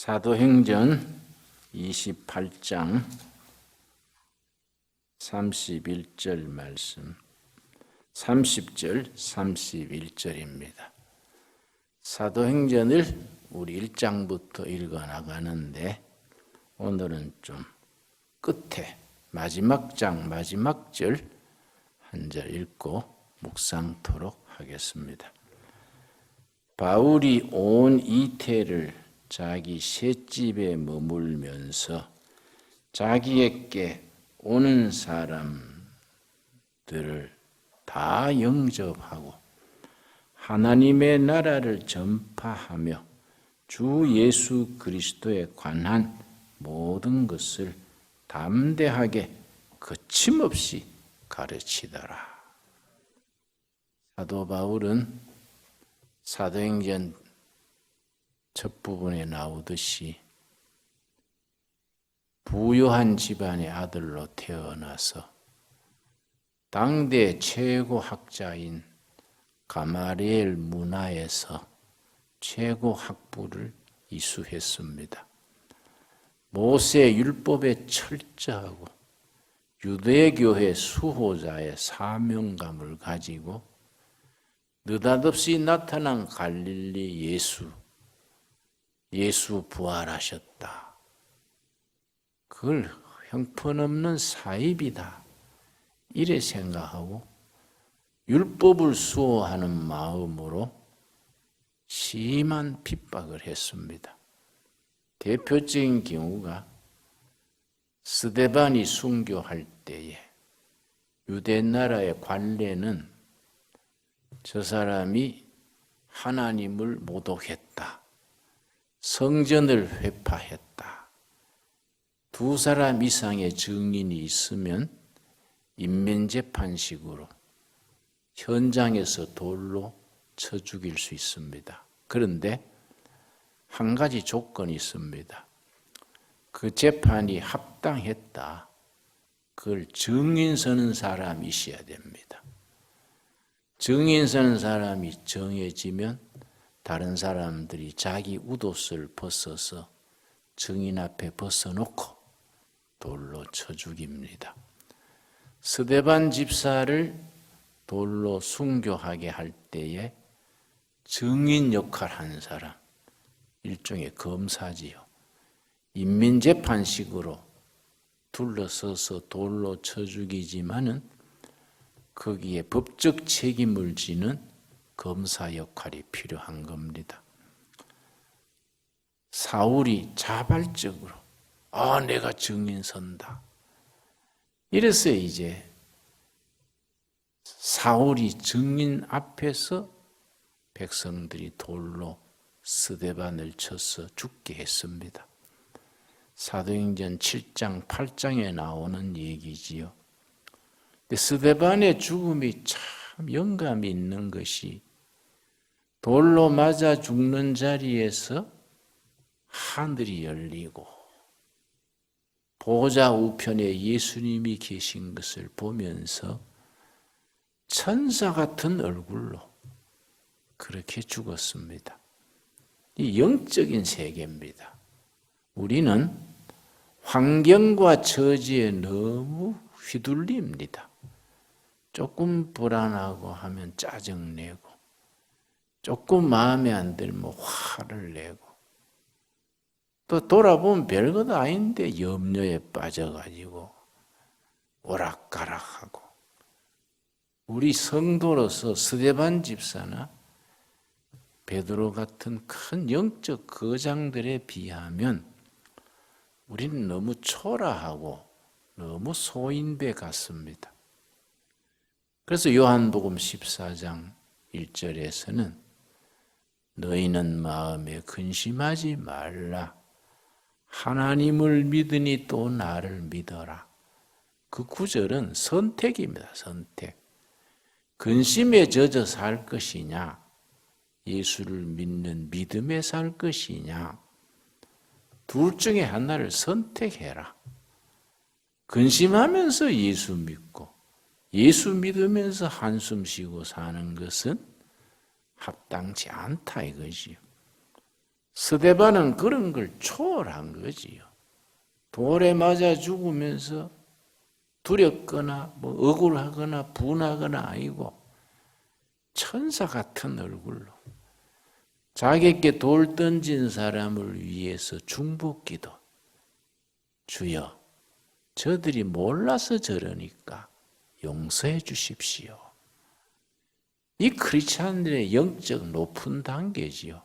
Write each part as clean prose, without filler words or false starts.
사도행전 28장 31절 말씀, 30절, 31절입니다. 사도행전을 우리 1장부터 읽어나가는데 오늘은 좀 끝에 마지막 장 마지막 절 한 절 읽고 묵상토록 하겠습니다. 바울이 온 이태를 자기 셋집에 머물면서 자기에게 오는 사람들을 다 영접하고 하나님의 나라를 전파하며 주 예수 그리스도에 관한 모든 것을 담대하게 거침없이 가르치더라. 사도 바울은 사도행전 첫 부분에 나오듯이 부유한 집안의 아들로 태어나서 당대 최고 학자인 가마리엘 문화에서 최고 학부를 이수했습니다. 모세 율법에 철저하고 유대교회 수호자의 사명감을 가지고 느닷없이 나타난 갈릴리 예수 부활하셨다. 그걸 형편없는 사입이다. 이래 생각하고 율법을 수호하는 마음으로 심한 핍박을 했습니다. 대표적인 경우가 스데반이 순교할 때에 유대 나라의 관례는 저 사람이 하나님을 모독했다. 성전을 회파했다. 두 사람 이상의 증인이 있으면 인면재판식으로 현장에서 돌로 쳐 죽일 수 있습니다. 그런데 한 가지 조건이 있습니다. 그 재판이 합당했다. 그걸 증인 서는 사람이 있어야 됩니다. 증인 서는 사람이 정해지면 다른 사람들이 자기 웃옷을 벗어서 증인 앞에 벗어놓고 돌로 쳐 죽입니다. 스데반 집사를 돌로 순교하게 할 때에 증인 역할 한 사람, 일종의 검사지요. 인민재판식으로 둘러서서 돌로 쳐 죽이지만은 거기에 법적 책임을 지는 검사 역할이 필요한 겁니다. 사울이 자발적으로 내가 증인 선다. 이래서 이제 사울이 증인 앞에서 백성들이 돌로 스데반을 쳐서 죽게 했습니다. 사도행전 7장, 8장에 나오는 얘기지요. 근데 스데반의 죽음이 참 영감이 있는 것이 돌로 맞아 죽는 자리에서 하늘이 열리고 보좌 우편에 예수님이 계신 것을 보면서 천사 같은 얼굴로 그렇게 죽었습니다. 이 영적인 세계입니다. 우리는 환경과 처지에 너무 휘둘립니다. 조금 불안하고 하면 짜증내고 조금 마음에 안 들면 화를 내고 또 돌아보면 별것도 아닌데 염려에 빠져가지고 오락가락하고 우리 성도로서 스데반 집사나 베드로 같은 큰 영적 거장들에 비하면 우리는 너무 초라하고 너무 소인배 같습니다. 그래서 요한복음 14장 1절에서는 너희는 마음에 근심하지 말라. 하나님을 믿으니 또 나를 믿어라. 그 구절은 선택입니다. 선택. 근심에 젖어 살 것이냐, 예수를 믿는 믿음에 살 것이냐, 둘 중에 하나를 선택해라. 근심하면서 예수 믿고 예수 믿으면서 한숨 쉬고 사는 것은 합당치 않다 이거지요. 스데반은 그런 걸 초월한 거지요. 돌에 맞아 죽으면서 두렵거나 억울하거나 분하거나 아니고 천사 같은 얼굴로 자기에게 돌 던진 사람을 위해서 중보기도. 주여, 저들이 몰라서 저러니까 용서해 주십시오. 이 크리스찬들의 영적 높은 단계지요.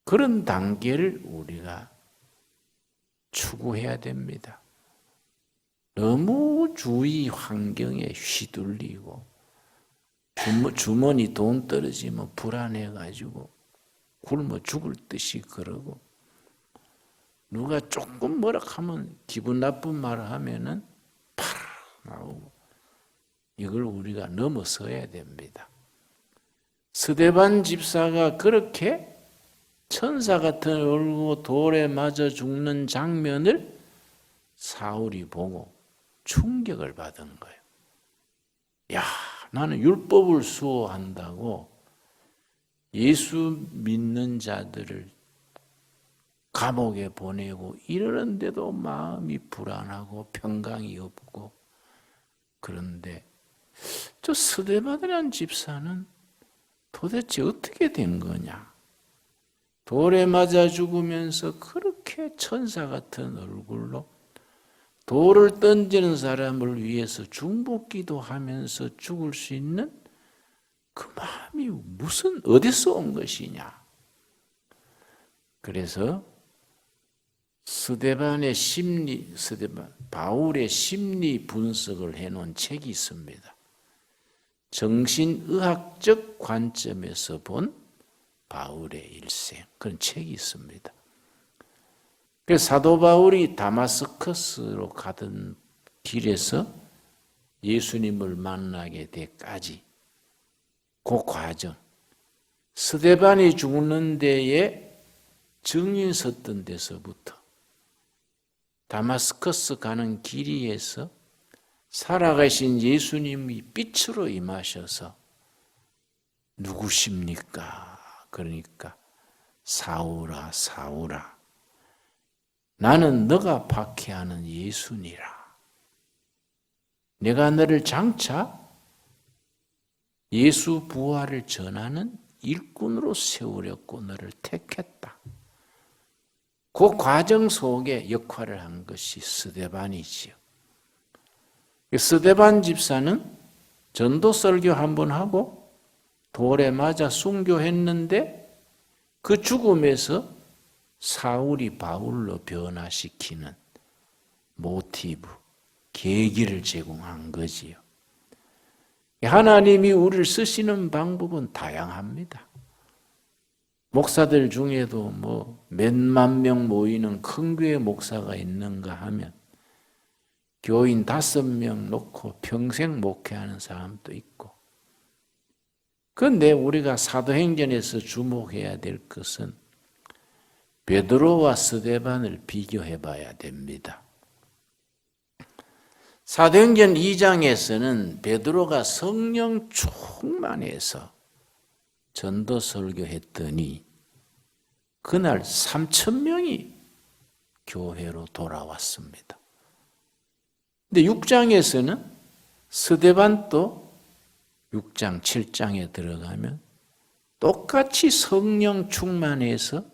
그런 단계를 우리가 추구해야 됩니다. 너무 주위 환경에 휘둘리고 주머니 돈 떨어지면 불안해가지고 굶어 죽을 듯이 그러고 누가 조금 뭐라 하면 기분 나쁜 말을 하면은 팍 나오고 이걸 우리가 넘어서야 됩니다. 스데반 집사가 그렇게 천사 같은 얼굴 돌에 맞아 죽는 장면을 사울이 보고 충격을 받은 거예요. 야, 나는 율법을 수호한다고 예수 믿는 자들을 감옥에 보내고 이러는데도 마음이 불안하고 평강이 없고, 그런데 저 스데반이라는 집사는 도대체 어떻게 된 거냐? 돌에 맞아 죽으면서 그렇게 천사 같은 얼굴로 돌을 던지는 사람을 위해서 중보기도 하면서 죽을 수 있는 그 마음이 어디서 온 것이냐? 그래서 바울의 심리 분석을 해놓은 책이 있습니다. 정신의학적 관점에서 본 바울의 일생, 그런 책이 있습니다. 그래서 사도 바울이 다마스커스로 가던 길에서 예수님을 만나게 되까지 그 과정, 스데반이 죽는 데에 증인 섰던 데서부터 다마스커스 가는 길이에서 살아가신 예수님이 빛으로 임하셔서 누구십니까? 그러니까 사울아 사울아 나는 너가 박해하는 예수니라. 내가 너를 장차 예수 부활을 전하는 일꾼으로 세우려고 너를 택했다. 그 과정 속에 역할을 한 것이 스데반이지요. 스데반 집사는 전도 설교 한번 하고 돌에 맞아 순교했는데 그 죽음에서 사울이 바울로 변화시키는 모티브, 계기를 제공한 거지요. 하나님이 우리를 쓰시는 방법은 다양합니다. 목사들 중에도 몇만 명 모이는 큰 교회 목사가 있는가 하면 교인 5명 놓고 평생 목회하는 사람도 있고. 그런데 우리가 사도행전에서 주목해야 될 것은 베드로와 스데반을 비교해 봐야 됩니다. 사도행전 2장에서는 베드로가 성령 충만해서 전도 설교했더니 그날 3,000명이 교회로 돌아왔습니다. 근데 6장에서는 스데반도 6장, 7장에 들어가면 똑같이 성령 충만해서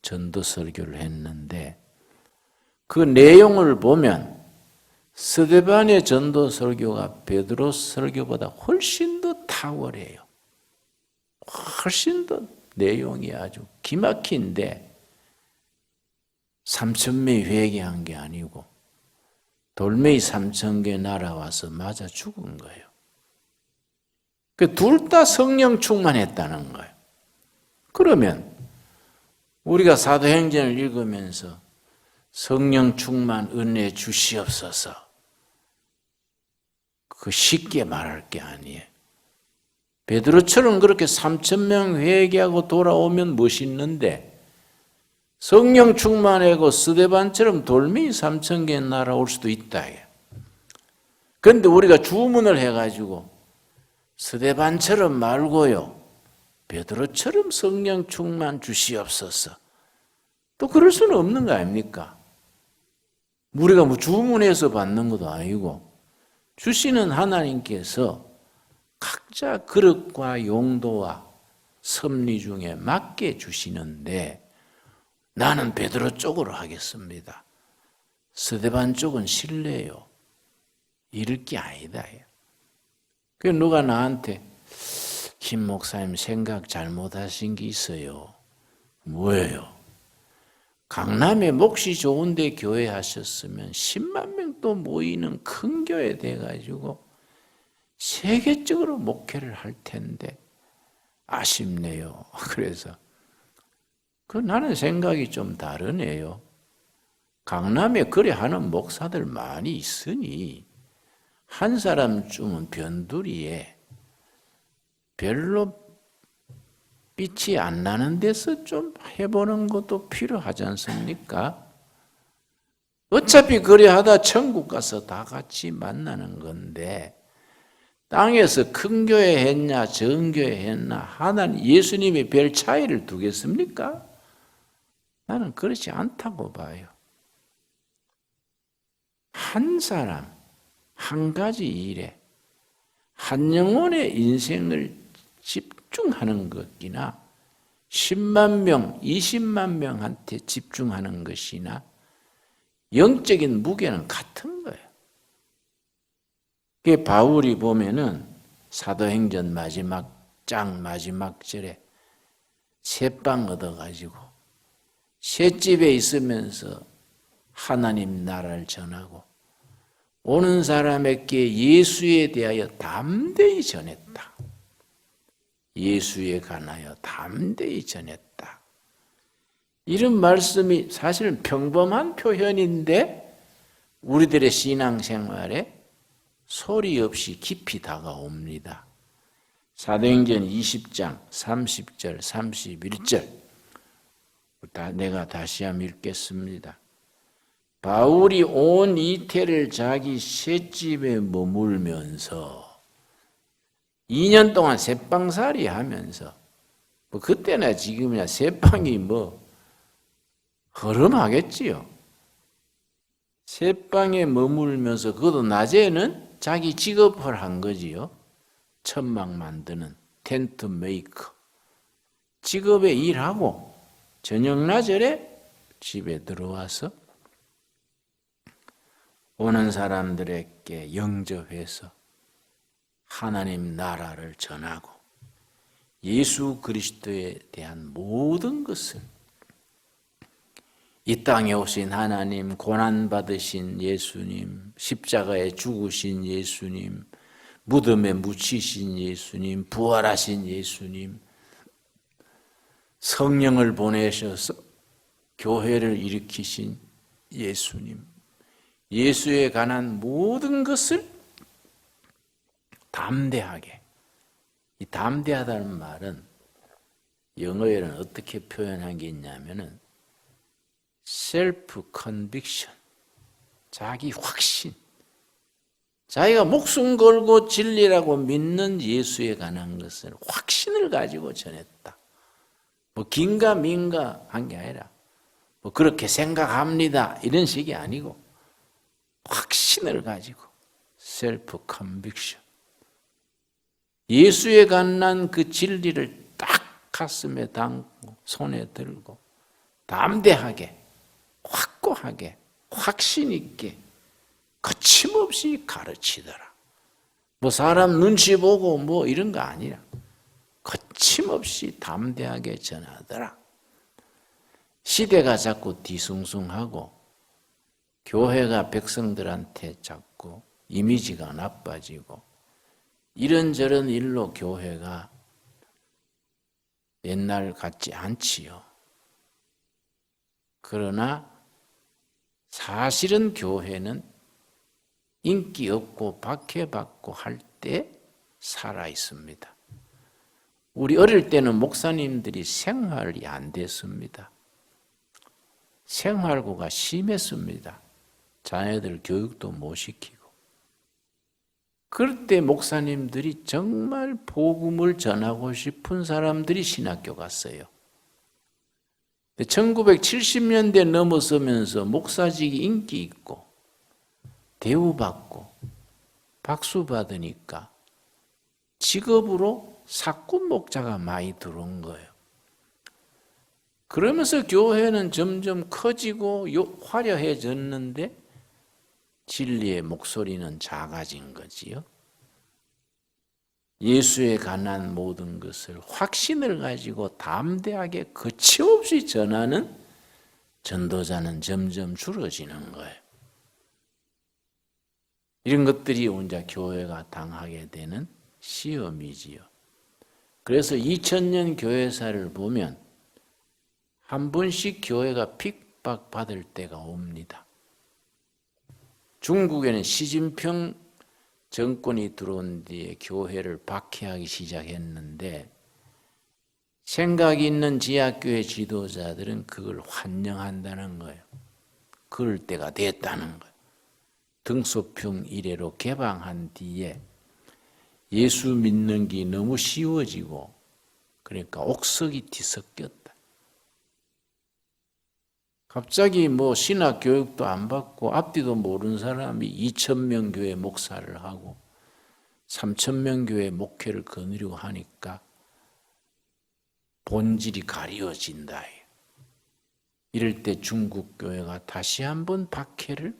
전도 설교를 했는데 그 내용을 보면 스데반의 전도 설교가 베드로 설교보다 훨씬 더 탁월해요. 훨씬 더 내용이 아주 기막힌데 3,000명이 회개한 게 아니고 돌멩이 3,000개 날아와서 맞아 죽은 거예요. 둘 다 성령 충만했다는 거예요. 그러면 우리가 사도행전을 읽으면서 성령 충만 은혜 주시옵소서 그 쉽게 말할 게 아니에요. 베드로처럼 그렇게 3,000명 회개하고 돌아오면 멋있는데 성령 충만하고 스데반처럼 돌멩이 3,000개 날아올 수도 있다. 그런데 우리가 주문을 해가지고 스데반처럼 말고요, 베드로처럼 성령 충만 주시옵소서. 또 그럴 수는 없는 거 아닙니까? 우리가 뭐 주문해서 받는 것도 아니고 주시는 하나님께서 각자 그릇과 용도와 섭리 중에 맞게 주시는데 나는 베드로 쪽으로 하겠습니다. 스데반 쪽은 실례요. 이럴 게 아니다. 그 누가 나한테 김 목사님 생각 잘못하신 게 있어요. 뭐예요? 강남에 몫이 좋은데 교회 하셨으면 10만 명 또 모이는 큰 교회 돼가지고 세계적으로 목회를 할 텐데 아쉽네요. 그래서 나는 생각이 좀 다르네요. 강남에 그래 하는 목사들 많이 있으니 한 사람쯤은 변두리에 별로 빛이 안 나는 데서 좀 해보는 것도 필요하지 않습니까? 어차피 그래 하다 천국 가서 다 같이 만나는 건데 땅에서 큰 교회 했냐 전 교회 했나 하나님 예수님이 별 차이를 두겠습니까? 나는 그렇지 않다고 봐요. 한 사람 한 가지 일에 한 영혼의 인생을 집중하는 것이나 10만 명, 20만 명한테 집중하는 것이나 영적인 무게는 같은 거예요. 그 바울이 보면은 사도행전 마지막 장 마지막 절에 새빵 얻어가지고 셋집에 있으면서 하나님 나라를 전하고 오는 사람에게 예수에 대하여 담대히 전했다. 예수에 관하여 담대히 전했다. 이런 말씀이 사실은 평범한 표현인데 우리들의 신앙생활에 소리 없이 깊이 다가옵니다. 사도행전 20장 30절 31절 내가 다시 한번 읽겠습니다. 바울이 온 이태를 자기 셋집에 머물면서 2년 동안 새빵살이 하면서 그때나 지금이나 새빵이 허름하겠지요. 새빵에 머물면서 그것도 낮에는 자기 직업을 한 거지요. 천막 만드는 텐트 메이커. 직업에 일하고 저녁 나절에 집에 들어와서 오는 사람들에게 영접해서 하나님 나라를 전하고 예수 그리스도에 대한 모든 것을 이 땅에 오신 하나님, 고난받으신 예수님, 십자가에 죽으신 예수님, 무덤에 묻히신 예수님, 부활하신 예수님, 성령을 보내셔서 교회를 일으키신 예수님, 예수에 관한 모든 것을 담대하게, 이 담대하다는 말은 영어에는 어떻게 표현한 게 있냐면은 셀프 컨빅션, 자기 확신, 자기가 목숨 걸고 진리라고 믿는 예수에 관한 것을 확신을 가지고 전했다. 긴가민가 한 게 아니라 그렇게 생각합니다 이런 식이 아니고 확신을 가지고 셀프 컨빅션, 예수에 관한 그 진리를 딱 가슴에 담고 손에 들고 담대하게 확고하게 확신 있게 거침없이 가르치더라. 사람 눈치 보고 이런 거 아니라 거침없이 담대하게 전하더라. 시대가 자꾸 뒤숭숭하고 교회가 백성들한테 자꾸 이미지가 나빠지고 이런저런 일로 교회가 옛날 같지 않지요. 그러나 사실은 교회는 인기 없고 박해받고 할 때 살아 있습니다. 우리 어릴 때는 목사님들이 생활이 안 됐습니다. 생활고가 심했습니다. 자녀들 교육도 못 시키고. 그럴 때 목사님들이 정말 복음을 전하고 싶은 사람들이 신학교 갔어요. 1970년대 넘어서면서 목사직이 인기 있고 대우받고 박수 받으니까 직업으로 사꾼 목자가 많이 들어온 거예요. 그러면서 교회는 점점 커지고 화려해졌는데 진리의 목소리는 작아진 거지요. 예수에 관한 모든 것을 확신을 가지고 담대하게 거침없이 전하는 전도자는 점점 줄어지는 거예요. 이런 것들이 혼자 교회가 당하게 되는 시험이지요. 그래서 2000년 교회사를 보면 한 번씩 교회가 핍박받을 때가 옵니다. 중국에는 시진핑 정권이 들어온 뒤에 교회를 박해하기 시작했는데 생각이 있는 지하교회 지도자들은 그걸 환영한다는 거예요. 그럴 때가 됐다는 거예요. 등소평 이래로 개방한 뒤에 예수 믿는 게 너무 쉬워지고 그러니까 옥석이 뒤섞였다. 갑자기 신학 교육도 안 받고 앞뒤도 모르는 사람이 2,000명 교회 목사를 하고 3,000명 교회 목회를 거느리고 하니까 본질이 가려진다. 이럴 때 중국 교회가 다시 한번 박해를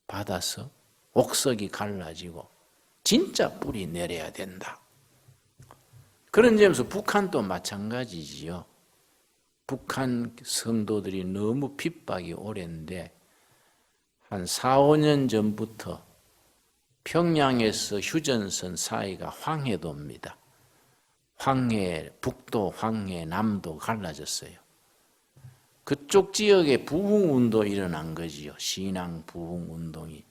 받아서 옥석이 갈라지고 진짜 뿌리 내려야 된다. 그런 점에서 북한도 마찬가지지요. 북한 성도들이 너무 핍박이 오랜데 한 4, 5년 전부터 평양에서 휴전선 사이가 황해도입니다. 황해, 북도, 황해, 남도 갈라졌어요. 그쪽 지역에 부흥운동 일어난 거지요. 신앙 부흥운동이.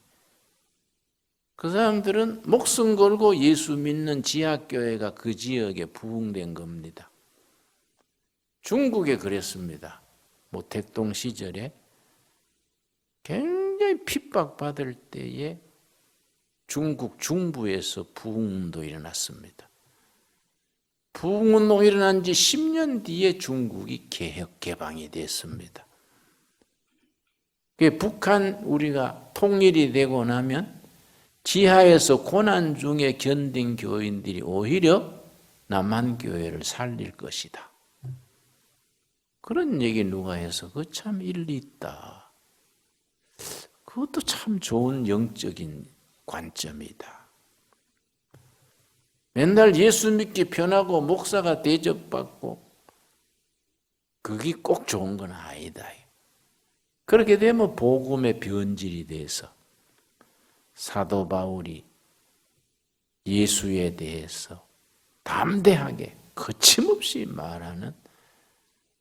그 사람들은 목숨 걸고 예수 믿는 지하교회가 그 지역에 부흥된 겁니다. 중국에 그랬습니다. 모택동 시절에 굉장히 핍박받을 때에 중국 중부에서 부흥운동이 일어났습니다. 부흥운동이 일어난 지 10년 뒤에 중국이 개혁 개방이 됐습니다. 북한 우리가 통일이 되고 나면 지하에서 고난 중에 견딘 교인들이 오히려 남한 교회를 살릴 것이다. 그런 얘기 누가 해서 그 참 일리 있다. 그것도 참 좋은 영적인 관점이다. 맨날 예수 믿기 편하고 목사가 대접받고 그게 꼭 좋은 건 아니다. 그렇게 되면 복음의 변질이 돼서 사도 바울이 예수에 대해서 담대하게 거침없이 말하는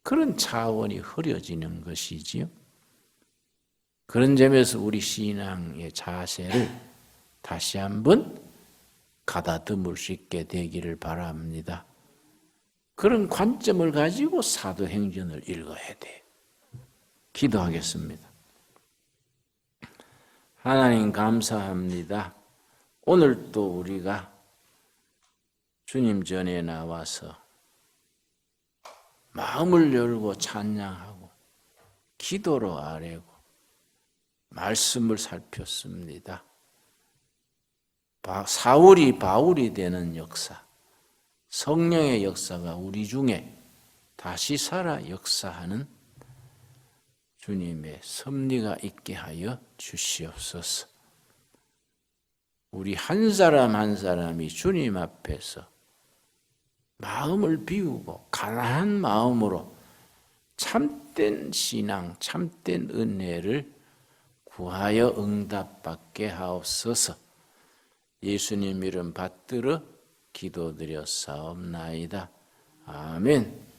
그런 차원이 흐려지는 것이지요. 그런 점에서 우리 신앙의 자세를 다시 한번 가다듬을 수 있게 되기를 바랍니다. 그런 관점을 가지고 사도행전을 읽어야 돼. 기도하겠습니다. 하나님 감사합니다. 오늘 또 우리가 주님 전에 나와서 마음을 열고 찬양하고 기도로 아뢰고 말씀을 살폈습니다. 사울이 바울이 되는 역사, 성령의 역사가 우리 중에 다시 살아 역사하는 주님의 섭리가 있게 하여 주시옵소서. 우리 한 사람 한 사람이 주님 앞에서 마음을 비우고 가난한 마음으로 참된 신앙, 참된 은혜를 구하여 응답받게 하옵소서. 예수님 이름 받들어 기도드렸사옵나이다. 아멘.